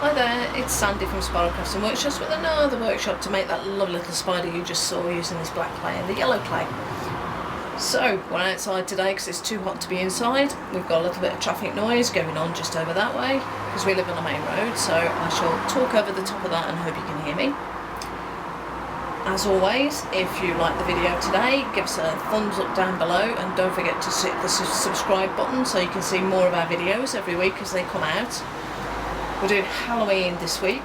Hi there, it's Sandy from Spiral Crafts and Workshops with another workshop to make that lovely little spider you just saw using this black clay and the yellow clay. So, we're outside today because it's too hot to be inside. We've got a little bit of traffic noise going on just over that way because we live on a main road, so I shall talk over the top of that and hope you can hear me. As always, if you like the video today, give us a thumbs up down below and don't forget to hit the subscribe button so you can see more of our videos every week as they come out. We're doing Halloween this week.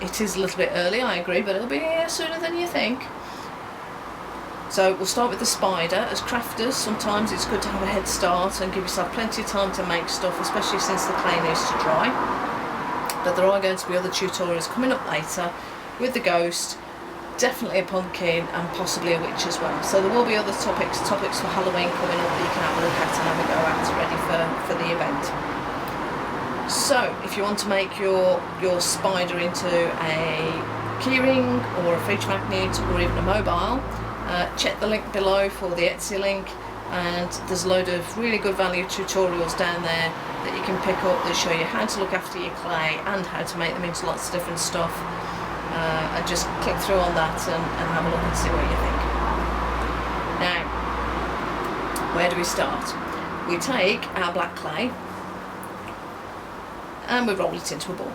It is a little bit early, I agree, but it'll be here sooner than you think. So we'll start with the spider. As crafters, sometimes it's good to have a head start and give yourself plenty of time to make stuff, especially since the clay needs to dry. But there are going to be other tutorials coming up later with the ghost, definitely a pumpkin and possibly a witch as well. So there will be other topics for Halloween coming up that you can have a look at and have a go at ready for the event. So if you want to make your spider into a keyring or a fridge magnet or even a mobile, check the link below for the Etsy link, and there's a load of really good value tutorials down there that you can pick up that show you how to look after your clay and how to make them into lots of different stuff. And just click through on that and have a look and see what you think. Now, where do we start? We take our black clay and we roll it into a ball.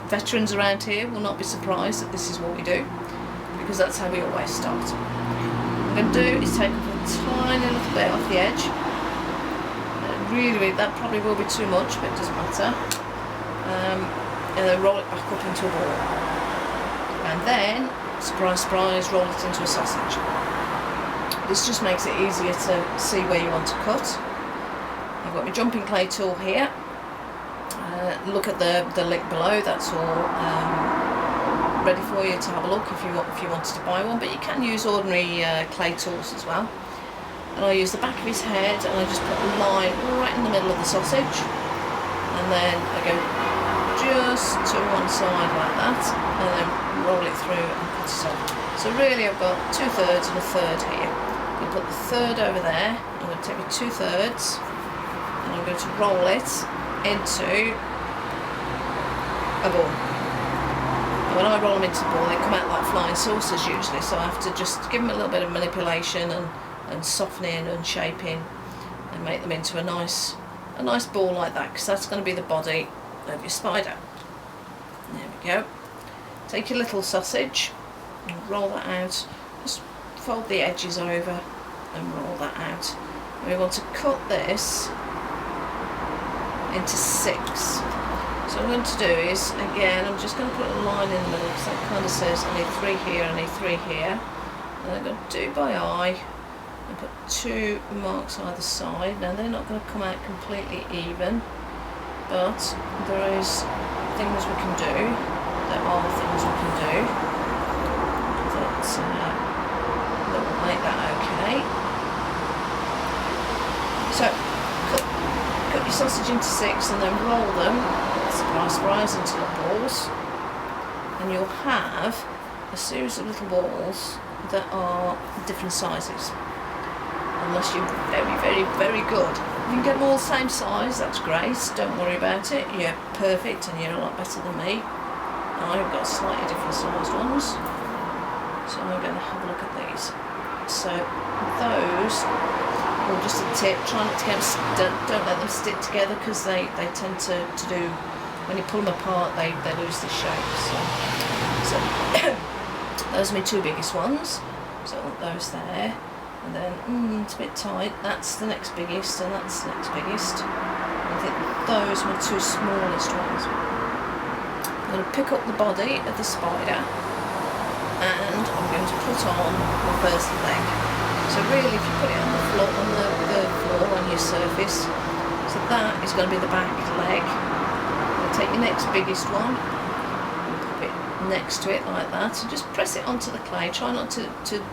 Veterans around here will not be surprised that this is what we do, because that's how we always start. What I'm going to do is take off a tiny little bit off the edge. Really, that probably will be too much, but it doesn't matter. And then roll it back up into a ball. And then, surprise, surprise, roll it into a sausage. This just makes it easier to see where you want to cut. I've got my jumping clay tool here. Look at the link below, that's all ready for you to have a look if you wanted to buy one, but you can use ordinary clay tools as well. And I use the back of his head and I just put a line right in the middle of the sausage, and then I go just to one side like that and then roll it through and cut it off. So really I've got 2/3 and a third here. I'm going to put the third over there, I'm going to take my 2/3 and I'm going to roll it into a ball. And when I roll them into the ball, they come out like flying saucers usually, so I have to just give them a little bit of manipulation and softening and shaping and make them into a nice ball like that, because that's going to be the body of your spider. There we go. Take your little sausage and roll that out. Just fold the edges over and roll that out. And we want to cut this into 6. So what I'm going to do is, again, I'm just going to put a line in the middle because that kind of says I need 3 here, I need 3 here. And I'm going to do by eye and put 2 marks either side. Now they're not going to come out completely even, but there is things we can do. There are things we can do that will make that okay. So cut your sausage into 6 and then roll them, surprise, surprise, into the balls, and you'll have a series of little balls that are different sizes, unless you're very, very, very good. If you can get them all the same size, that's great, don't worry about it, you're perfect and you're a lot better than me. I've got slightly different sized ones, so I'm going to have a look at these. So those, or just a tip, try not to get them, don't let them stick together, because they tend to do, when you pull them apart they lose the shape. So those are my 2 biggest ones, so I want those there. And then it's a bit tight, that's the next biggest and that's the next biggest. I think those are my 2 smallest ones. I'm going to pick up the body of the spider and I'm going to put on the first leg. So really, if you put it on the floor, on your surface, so that is going to be the back leg. You'll take your next biggest one and pop it next to it like that, and just press it onto the clay. Try not to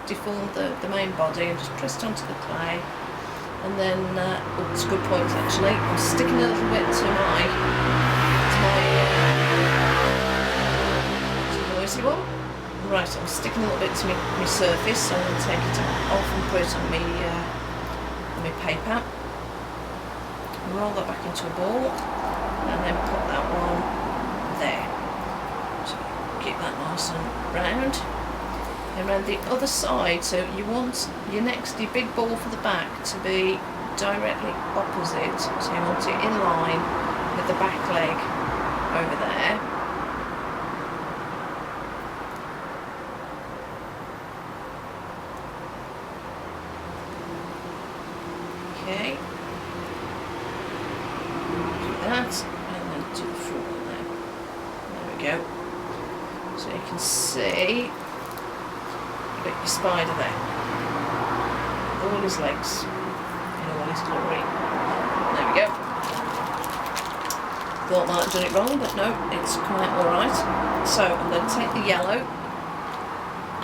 deform the main body, and just press it onto the clay. And then, oh, it's a good point actually. I'm sticking a little bit to my noisy one. Right, I'm sticking a little bit to my surface, so I'm going to take it off and put it on my paper. Roll that back into a ball, and then put that one there. So keep that nice and round. And around the other side, so you want your big ball for the back to be directly opposite. So you want it in line with the back leg over there. Okay. Do that, and then do the front one there. There we go. So you can see you've got your spider there. All his legs in all his glory. There we go. Thought I might have done it wrong, but no, it's quite alright. So I'm going to take the yellow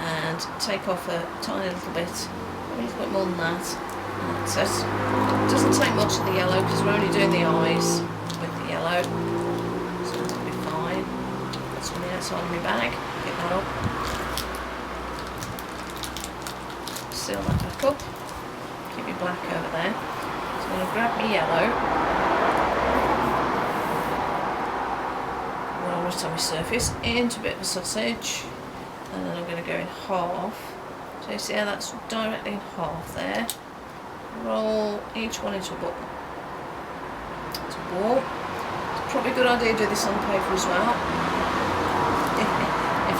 and take off a tiny little bit, maybe a little bit more than that. That's it. It doesn't take much of the yellow because we're only doing the eyes with the yellow. So that'll be fine. That's on the outside of my bag. Get that up. Seal that back up. Keep your black over there. So I'm going to grab my yellow. Roll it on my surface into a bit of a sausage. And then I'm going to go in half. So you see how that's directly in half there. Roll each one into a ball. It's a ball. It's probably a good idea to do this on paper as well, if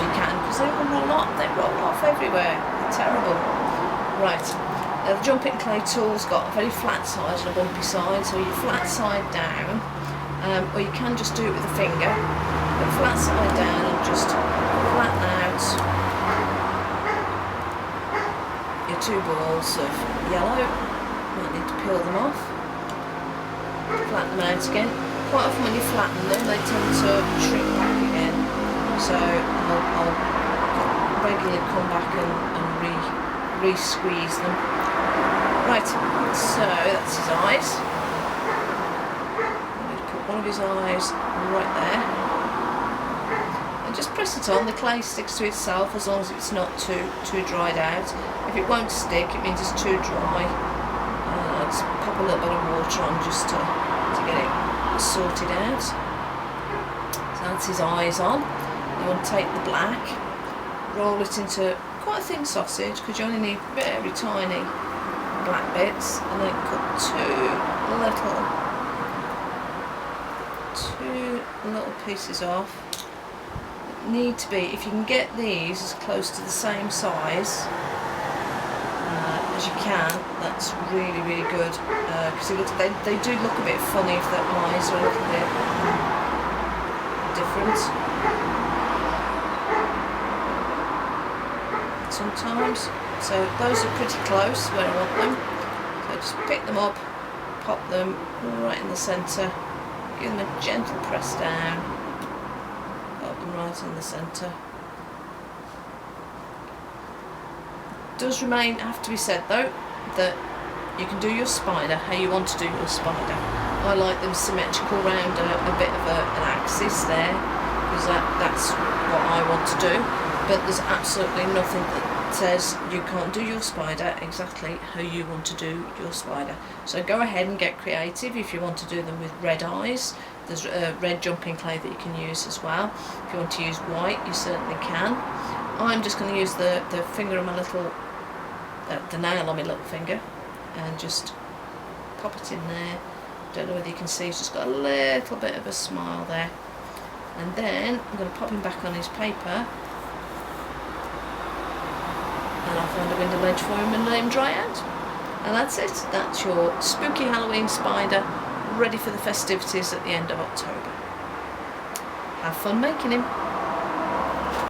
you can, because they roll off everywhere. They're terrible. Right, now the jumping clay tool's got a very flat side and a bumpy side, so your flat side down, or you can just do it with a finger, but flat side down and just flatten out your two balls of yellow. Might need to peel them off, flatten them out again. Quite often when you flatten them they tend to shrink back again, so I'll regularly come back and re-squeeze them. Right, so that's his eyes. I'm going to put one of his eyes right there and just press it on. The clay sticks to itself as long as it's not too dried out. If it won't stick, it means it's too dry. Let's pop a little bit of water on just to get it sorted out. So that's his eyes on. You want to take the black, roll it into quite a thin sausage because you only need very tiny black bits, and then cut two little pieces off. Need to be, if you can get these as close to the same size as you can, that's really, really good, because they do look a bit funny if their eyes are a little bit different sometimes. So those are pretty close where I want them, so just pick them up, pop them right in the centre, give them a gentle press down, pop them right in the centre. Does have to be said though, that you can do your spider how you want to do your spider. I like them symmetrical round a bit of an axis there, because that's what I want to do, but there's absolutely nothing that says you can't do your spider exactly how you want to do your spider. So go ahead and get creative. If you want to do them with red eyes, there's red jumping clay that you can use as well. If you want to use white, you certainly can. I'm just going to use the finger on my little, the nail on my little finger, and just pop it in there. Don't know whether you can see, it's just got a little bit of a smile there. And then I'm going to pop him back on his paper, and I'll find a window ledge for him and let him dry out. And that's it. That's your spooky Halloween spider, ready for the festivities at the end of October. Have fun making him.